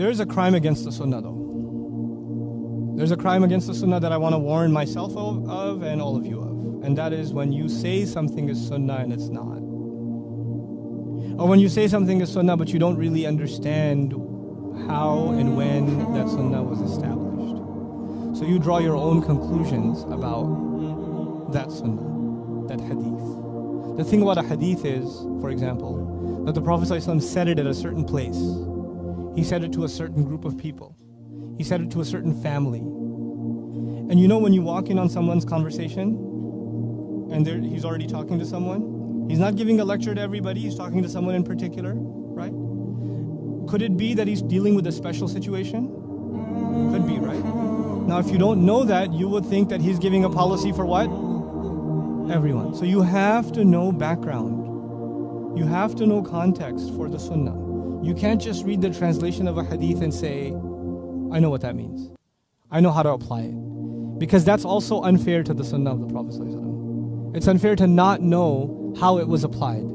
There is a crime against the sunnah though. There's a crime against the sunnah that I want to warn myself of and all of you of. And that is when you say something is sunnah and it's not. Or when you say something is sunnah but you don't really understand how and when that sunnah was established. So you draw your own conclusions about that sunnah, that hadith. The thing about a hadith is, for example, that the Prophet ﷺ said it at a certain place. He said it to a certain group of people. He said it to a certain family. And you know when you walk in on someone's conversation and he's already talking to someone, he's not giving a lecture to everybody, he's talking to someone in particular, right? Could it be that he's dealing with a special situation? Could be, right? Now if you don't know that, you would think that he's giving a policy for what? Everyone. So you have to know background. You have to know context for the sunnah. You can't just read the translation of a hadith and say, I know what that means. I know how to apply it. Because that's also unfair to the sunnah of the Prophet ﷺ. It's unfair to not know how it was applied,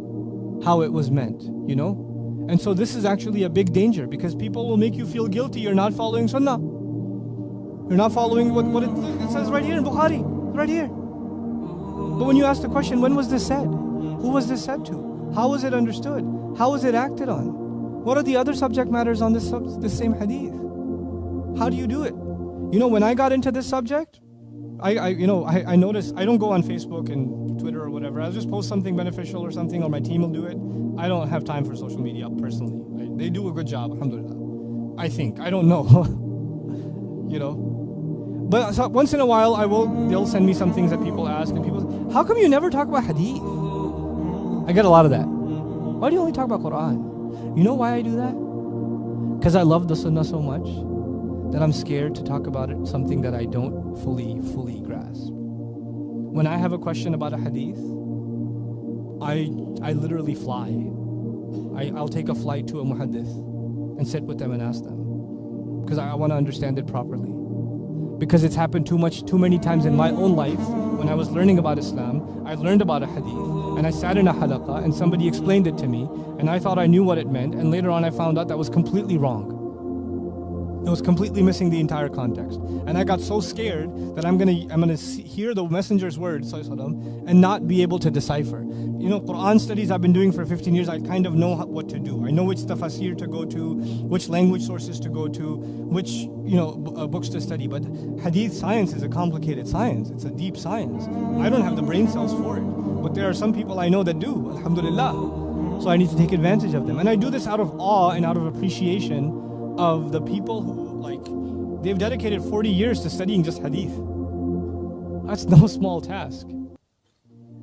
how it was meant, you know? And so this is actually a big danger because people will make you feel guilty you're not following sunnah. You're not following what it says right here in Bukhari, right here. But when you ask the question, when was this said? Who was this said to? How was it understood? How was it acted on? What are the other subject matters on this same hadith? How do you do it? You know, when I got into this subject, I noticed I don't go on Facebook and Twitter or whatever. I'll just post something beneficial or something, or my team will do it. I don't have time for social media personally. They do a good job, alhamdulillah. I think. I don't know. You know. But so once in a while, they'll send me some things that people ask, and people say, how come you never talk about hadith? I get a lot of that. Why do you only talk about Quran? You know why I do that? Because I love the sunnah so much that I'm scared to talk about it, something that I don't fully grasp. When I have a question about a hadith, I literally fly. I'll take a flight to a muhaddith and sit with them and ask them. Because I want to understand it properly. Because it's happened too many times in my own life. When I was learning about Islam, I learned about a hadith and I sat in a halaqah and somebody explained it to me and I thought I knew what it meant, and later on I found out that was completely wrong. It was completely missing the entire context. And I got so scared that I'm gonna hear the messenger's words and not be able to decipher. You know, Quran studies I've been doing for 15 years, I kind of know what to do. I know which tafsir to go to, which language sources to go to, which books to study. But hadith science is a complicated science. It's a deep science. I don't have the brain cells for it. But there are some people I know that do, alhamdulillah. So I need to take advantage of them. And I do this out of awe and out of appreciation of the people who, they've dedicated 40 years to studying just hadith. That's no small task.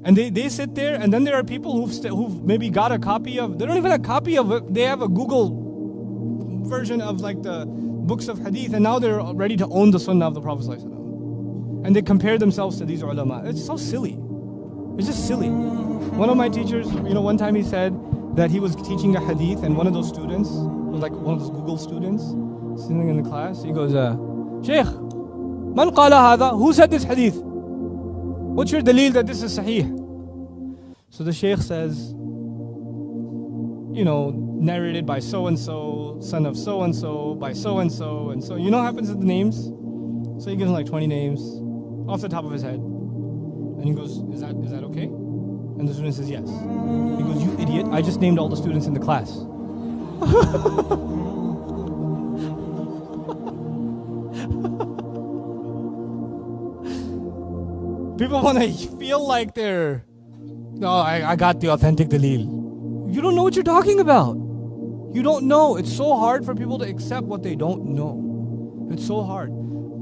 And they sit there, and then there are people who've maybe got a copy of, they don't even have a copy of it, they have a Google version of the books of hadith, and now they're ready to own the sunnah of the Prophet ﷺ. And they compare themselves to these ulama. It's so silly. It's just silly. One of my teachers, one time he said that he was teaching a hadith, and one of those students, was like one of those Google students, sitting in the class, he goes, Shaykh, man qala hadha? Who said this hadith? What's your daleel that this is sahih? So the Shaykh says, narrated by so-and-so, son of so-and-so, by so-and-so, and so. You know what happens with the names? So he gives him 20 names off the top of his head. And he goes, is that okay? And the student says, yes. He goes, you idiot, I just named all the students in the class. People want to feel like I got the authentic daleel. You don't know what you're talking about. You don't know. It's so hard for people to accept what they don't know. It's so hard.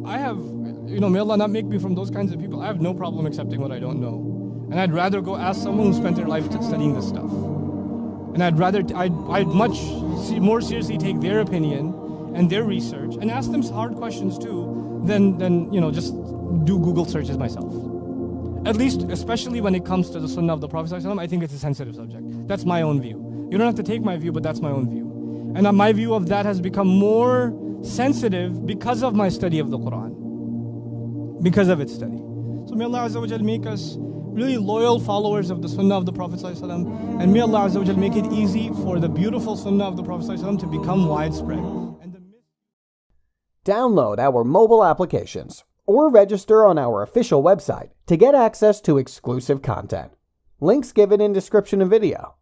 I have, may Allah not make me from those kinds of people. I have no problem accepting what I don't know. And I'd rather go ask someone who spent their life studying this stuff. And I'd much more seriously take their opinion and their research and ask them hard questions too than just do Google searches myself. At least, especially when it comes to the sunnah of the Prophet ﷺ, I think it's a sensitive subject. That's my own view. You don't have to take my view, but that's my own view. And my view of that has become more sensitive because of my study of the Quran. Because of its study. So may Allah Azza wa Jal make us really loyal followers of the sunnah of the Prophet ﷺ, and may Allah Azza wa Jal make it easy for the beautiful sunnah of the Prophet ﷺ to become widespread. And the Download our mobile applications or register on our official website to get access to exclusive content. Links given in description of video.